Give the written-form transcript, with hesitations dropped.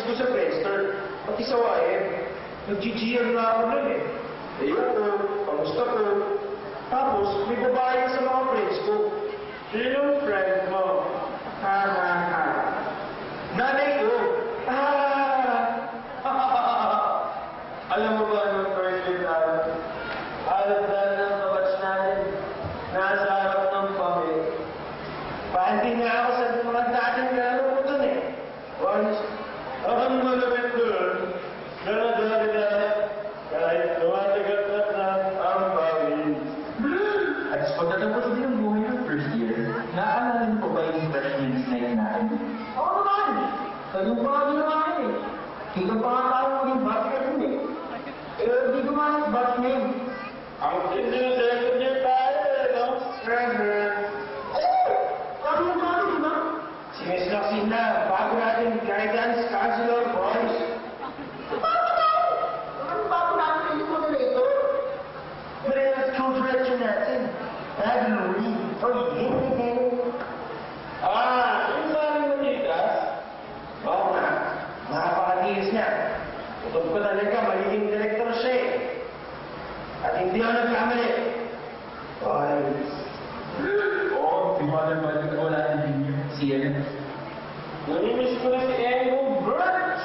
ko sa Friendster, pati sa YM. Nag-GGM na ako nun eh. Ayoko, kamusta ko. Tapos, may babae na sa mga friends ko. Sinong friend mo? Ha ha ha. Nanay ko. Alam mo ba nung first year namin? Alam ng kabatch natin. Nasa harap ng pami. Pahanti nga ako sa mga dating gano'n ko dun eh. Once, ang malamit dun, dala-dala-dala, kahit lumatagat na ang pami. At pagkatapos din ang buhay ng first year, naaalala niyo pa ba yung freshman's night natin? Oo naman! Ganun pa nga naman eh. Hindi pa nga tayo maging batch ka dun eh. Hindi ko nga batch name. Ang tindi na second year tayo eh, no? Trevor. Sabi mo ba di ba? Si Miss Laksina, bago natin guidance counselor, boys. Ano bago natin yung moderator? Pero yung school director natin, Louie. Oh, yung sabi mo Nikas? Oo nga, nakapakatiis niya. Tutog ko talaga, magiging director siya eh. At hindi ako nagkamali. Boys. Oo, si Mother Mother ko wala din si Ellen. Namimiss ko na si Engo Burns.